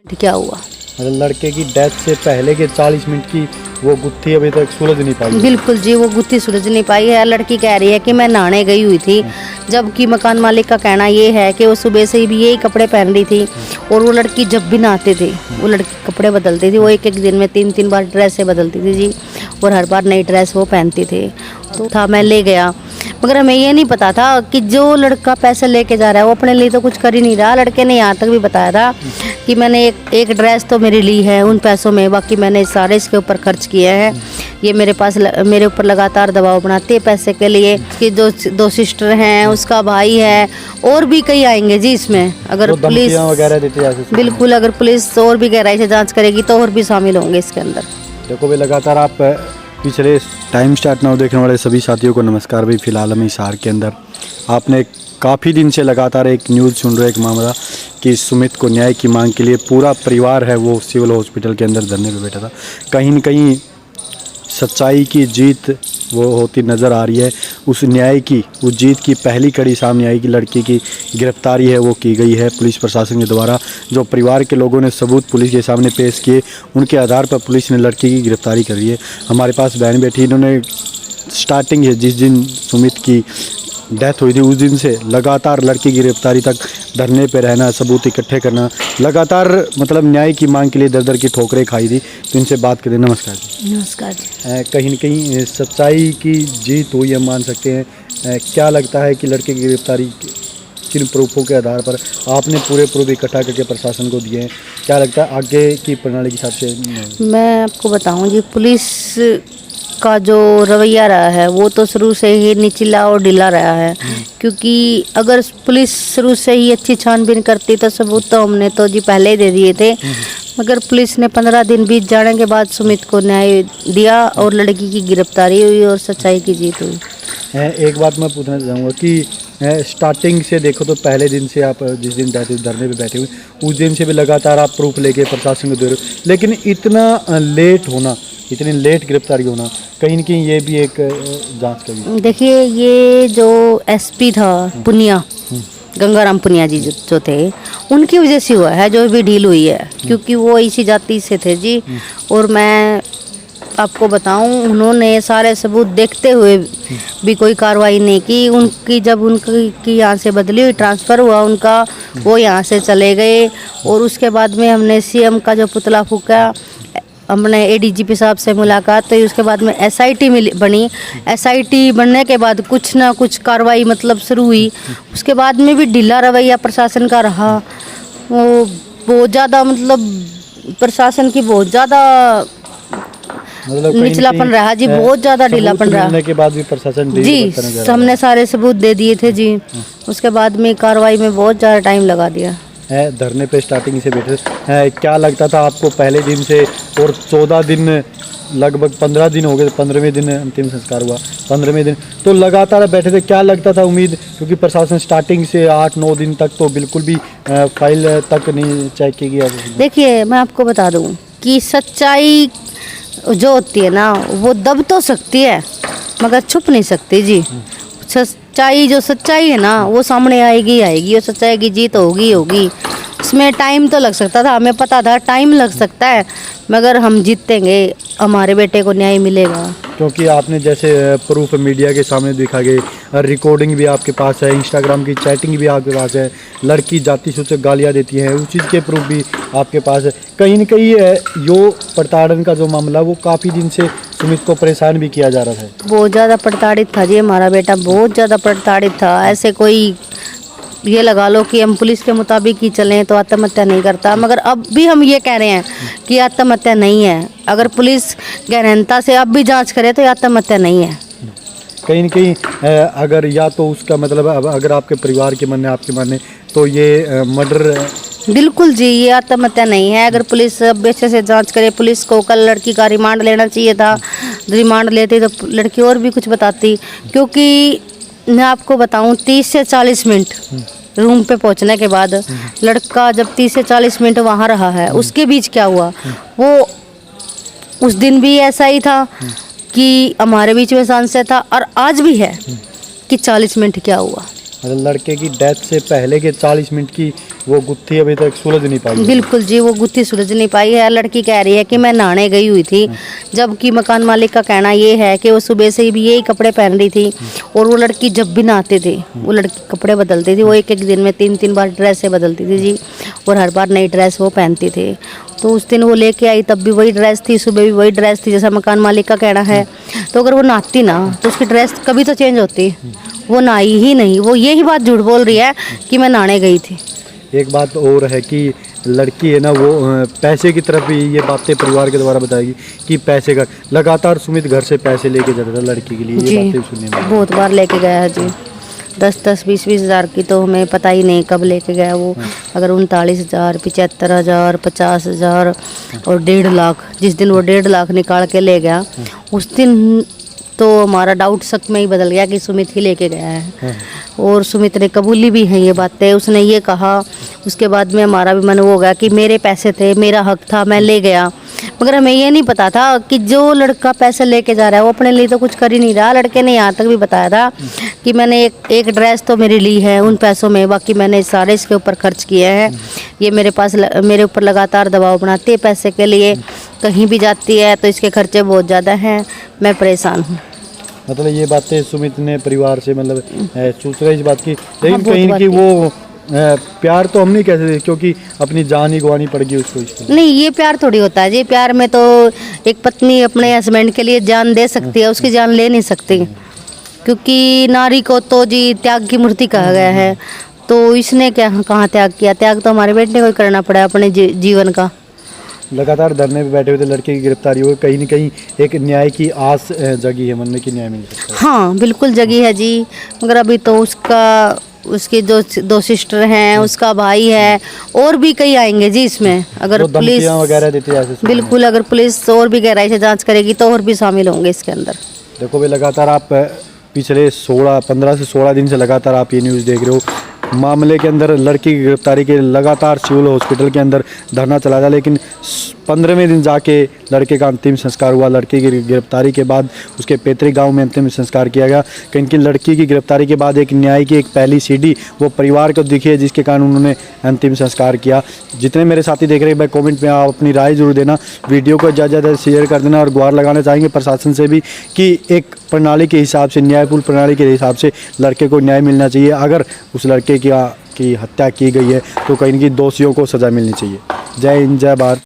क्या हुआ? मतलब लड़के की डेथ से पहले के 40 मिनट की वो गुत्थी अभी तक सुलझ नहीं पाई। बिल्कुल जी, वो गुत्थी सुलझ नहीं पाई है। लड़की कह रही है कि मैं नहाने गई हुई थी, जबकि मकान मालिक का कहना ये है कि वो सुबह से भी यही कपड़े पहन रही थी और वो लड़की जब भी नहाते थे वो लड़की कपड़े बदलती थी। वो एक एक दिन में 3-3 बार ड्रेसें बदलती थी जी, और हर बार नई ड्रेस वो पहनती थी। तो था, मैं ले गया, मगर हमें ये नहीं पता था कि जो लड़का पैसे लेके जा रहा है वो अपने लिए तो कुछ कर ही नहीं रहा। लड़के ने यहाँ तक भी बताया था कि मैंने एक ड्रेस तो मेरी ली है उन पैसों में, बाकी मैंने सारे इसके ऊपर खर्च किए हैं। ये मेरे ऊपर लगातार दबाव बनाते हैं पैसे के लिए। कि दो सिस्टर हैं, उसका भाई है, और भी कई आएंगे जी इसमें। अगर पुलिस वगैरह देती है, बिल्कुल, अगर पुलिस और भी गहराई से जांच करेगी तो और भी शामिल होंगे इसके अंदर। देखो भाई, लगातार आप पिछले टाइम स्टार्ट नाउ देखने वाले सभी साथियों को नमस्कार भाई। फिलहाल हम हिसार के अंदर आपने काफ़ी दिन से लगातार एक न्यूज़ सुन रहे, एक मामला कि सुमित को न्याय की मांग के लिए पूरा परिवार है वो सिविल हॉस्पिटल के अंदर धरने पे बैठा था। कहीं न कहीं सच्चाई की जीत वो होती नज़र आ रही है। उस न्याय की, उस जीत की पहली कड़ी सामने आई कि लड़की की गिरफ्तारी है वो की गई है पुलिस प्रशासन के द्वारा। जो परिवार के लोगों ने सबूत पुलिस के सामने पेश किए, उनके आधार पर पुलिस ने लड़की की गिरफ्तारी कर ली है। हमारे पास बहन बैठी, इन्होंने स्टार्टिंग है जिस दिन सुमित की डेथ हुई थी उस दिन से लगातार लड़की की गिरफ्तारी तक धरने पे रहना, सबूत इकट्ठे करना, लगातार मतलब न्याय की मांग के लिए दर दर की ठोकरें खाई थी। तो इनसे बात करें। नमस्कार जी। नमस्कार जी। कहीं न कहीं सच्चाई की जीत हुई हम मान सकते हैं। क्या लगता है कि लड़के की गिरफ्तारी किन प्रूफों के आधार पर आपने पूरे प्रूफ इकट्ठा करके प्रशासन को दिए हैं? क्या लगता है आगे की प्रणाली के हिसाब से? मैं आपको बताऊं जी, पुलिस का जो रवैया रहा है वो तो शुरू से ही निचला और ढीला रहा है। क्योंकि अगर पुलिस शुरू से ही अच्छी छानबीन करती तो सबूत तो हमने तो जी पहले ही दे दिए थे। मगर पुलिस ने 15 दिन बीत जाने के बाद सुमित को न्याय दिया और लड़की की गिरफ्तारी हुई और सच्चाई की जीत हुई। एक बात मैं पूछना चाहूँगा कि स्टार्टिंग से देखो तो पहले दिन से आप जिस दिन धरने पे बैठे हुए उस दिन से भी लगातार आप प्रूफ लेके प्रशासन को दे रहे हो, लेकिन इतना लेट होना, इतनी लेट गिरफ्तारी होना, कहीं न कहीं ये भी एक जांच का विषय। देखिए, ये जो एसपी था पुनिया, गंगाराम पुनिया जी जो थे, उनकी वजह से हुआ है जो भी डील हुई है। क्योंकि वो इसी जाति से थे जी। और मैं आपको बताऊं, उन्होंने सारे सबूत देखते हुए भी कोई कार्रवाई नहीं की। उनकी जब उनकी यहाँ से बदली हुई, ट्रांसफ़र हुआ उनका, वो यहाँ से चले गए। और उसके बाद में हमने सीएम का जो पुतला फूका, हमने एडीजीपी साहब से मुलाकात तो उसके बाद में एसआईटी बनी। एसआईटी बनने के बाद कुछ ना कुछ कार्रवाई मतलब शुरू हुई। उसके बाद में भी ढीला रवैया प्रशासन का रहा। वो बहुत ज़्यादा मतलब प्रशासन की बहुत ज़्यादा निचलापन रहा जी, बहुत ज़्यादा ढीलापन रहा। के बाद भी प्रशासन जी, हमने सारे सबूत दे दिए थे जी। उसके बाद में कार्रवाई में बहुत ज़्यादा टाइम लगा दिया। धरने पे स्टार्टिंग से बैठे क्या लगता था आपको पहले दिन से? और 14 दिन, लगभग 15 दिन हो गए, 15वें दिन अंतिम संस्कार हुआ, 15वें दिन तो लगातार बैठे थे। क्या लगता था उम्मीद, क्योंकि प्रशासन स्टार्टिंग से 8-9 दिन तक तो बिल्कुल भी फाइल तक नहीं चेक की गया? देखिए, मैं आपको बता दूं कि सच्चाई जो होती है ना वो दब तो सकती है मगर छुप नहीं सकती जी। सच्चाई जो सच्चाई है ना वो सामने आएगी ही आएगी, और सच्चाई की जीत होगी ही होगी। उसमें टाइम तो लग सकता था, हमें पता था टाइम लग सकता है, मगर हम जीतेंगे, हमारे बेटे को न्याय मिलेगा। क्योंकि आपने जैसे प्रूफ मीडिया के सामने दिखा गए, रिकॉर्डिंग भी आपके पास है, इंस्टाग्राम की चैटिंग भी आपके पास है, लड़की जाति सूचक गालियाँ देती है उस चीज़ के प्रूफ भी आपके पास है। कहीं न कहीं यो प्रताड़न का जो मामला वो काफ़ी दिन से सुमित को परेशान भी किया जा रहा था। बहुत ज़्यादा प्रताड़ित था जी हमारा बेटा, बहुत ज़्यादा प्रताड़ित था। ऐसे कोई ये लगा लो कि हम पुलिस के मुताबिक ही चलें तो आत्महत्या नहीं करता, मगर अब भी हम ये कह रहे हैं कि आत्महत्या नहीं है। अगर पुलिस गहनता से अब भी जांच करे तो आत्महत्या नहीं है। कहीं न कहीं अगर या तो उसका मतलब अगर आपके परिवार के मानने, आपके मानने, तो ये मर्डर। बिल्कुल जी, ये आत्महत्या नहीं है। अगर पुलिस अब अच्छे से जांच करे, पुलिस को कल लड़की का रिमांड लेना चाहिए था। रिमांड लेते तो लड़की और भी कुछ बताती। क्योंकि मैं आपको बताऊं, 30 से 40 मिनट रूम पे पहुंचने के बाद लड़का जब 30 से 40 मिनट वहाँ रहा है, उसके बीच क्या हुआ? वो उस दिन भी ऐसा ही था कि हमारे बीच में संशय था, और आज भी है कि 40 मिनट क्या हुआ। मतलब लड़के की डेथ से पहले के 40 मिनट की वो गुत्थी अभी तक सुलझ नहीं पाई। बिल्कुल जी, वो गुत्थी सुलझ नहीं पाई है। लड़की कह रही है कि मैं नहाने गई हुई थी, जबकि मकान मालिक का कहना ये है कि वो सुबह से भी यही कपड़े पहन रही थी। और वो लड़की जब भी नहाते थे वो लड़की कपड़े बदलती थी। वो एक एक दिन में 3-3 बार ड्रेसें बदलती थी जी, और हर बार नई ड्रेस वो पहनती थी। तो उस दिन वो लेके आई तब भी वही ड्रेस थी, सुबह भी वही ड्रेस थी, जैसा मकान मालिक का कहना है। तो अगर वो नहाती ना तो उसकी ड्रेस कभी तो चेंज होती, वो नहाई ही नहीं। वो यही बात झूठ बोल रही है कि मैं नहाने गई थी। एक बात और है कि लड़की है ना, वो पैसे की तरफ भी ये बातें परिवार के द्वारा बताएगी कि पैसे का लगातार सुमित घर से पैसे लेके जाता था लड़की के लिए। ये जी, बातें सुनने में बहुत बार लेके गया है जी। 10-10, 20-20 हज़ार की तो हमें पता ही नहीं कब लेके गया वो। अगर 39,000, 75,000, 50,000 और 1.5 लाख, जिस दिन वो 1.5 लाख निकाल के ले गया उस दिन तो हमारा डाउट शक में ही बदल गया कि सुमित ही लेके गया है। और सुमित ने कबूली भी है ये बातें। उसने ये कहा, उसके बाद में हमारा भी मन वो हो गया कि मेरे पैसे थे, मेरा हक था, मैं ले गया। मगर हमें ये नहीं पता था कि जो लड़का पैसे लेके जा रहा है वो अपने लिए तो कुछ कर ही नहीं रहा। लड़के ने यहाँ तक भी बताया था कि मैंने एक ड्रेस तो मेरी ली है उन पैसों में, बाकी मैंने सारे इसके ऊपर खर्च किए हैं। ये मेरे ऊपर लगातार दबाव बनाती है पैसे के लिए, कहीं भी जाती है तो इसके खर्चे बहुत ज़्यादा हैं, मैं परेशान हूँ। मतलब ये बातें सुमित ने परिवार से मतलब सोच रहे इस बात की, लेकिन बहुत कहीं बात की की। वो प्यार तो हम नहीं कह सकते क्योंकि अपनी जान ही गंवानी पड़ेगी उसको इसके। नहीं, ये प्यार थोड़ी होता है जी। प्यार में तो एक पत्नी अपने हस्बैंड के लिए जान दे सकती है, उसकी जान ले नहीं सकती, क्योंकि नारी को तो जी त्याग की मूर्ति कहा गया है। तो इसने क्या कहाँ त्याग किया? त्याग तो हमारे बेटे को ही करना पड़ा अपने जीवन का। लगातार धरने पे बैठे हुए थे, लड़के की गिरफ्तारी हुई, कहीं न कहीं एक न्याय की आस जगी है मन में कि न्याय मिल सकता है। हाँ बिल्कुल जगी है जी, मगर अभी तो उसके दो सिस्टर हैं, उसका भाई है, और भी कई आएंगे जी इसमें। अगर तो पुलिस धमकियां वगैरह देती है ऐसे। बिल्कुल, अगर पुलिस और भी गहराई से जांच करेगी तो और भी शामिल होंगे इसके अंदर। देखो भाई, लगातार आप पिछले 15 से 16 दिन से लगातार आप ये न्यूज़ देख रहे हो। मामले के अंदर लड़की की गिरफ्तारी के लगातार सिविल हॉस्पिटल के अंदर धरना चला था, लेकिन 15वें दिन जाके लड़के का अंतिम संस्कार हुआ। लड़के की गिरफ्तारी के बाद उसके पैतृक गांव में अंतिम संस्कार किया गया। कहीं की लड़की की गिरफ्तारी के बाद एक न्याय की एक पहली सीढ़ी वो परिवार को दिखी है, जिसके कारण उन्होंने अंतिम संस्कार किया। जितने मेरे साथी देख रहे हैं भाई, कमेंट में आप अपनी राय जरूर देना, वीडियो को ज़्यादा से ज़्यादा शेयर कर देना, और गुहार लगाना चाहेंगे प्रशासन से भी कि एक प्रणाली के हिसाब से, न्यायपूर्ण प्रणाली के हिसाब से लड़के को न्याय मिलना चाहिए। अगर उस लड़के की हत्या की गई है तो कहीं न कहीं दोषियों को सज़ा मिलनी चाहिए। जय हिंद, जय भारत।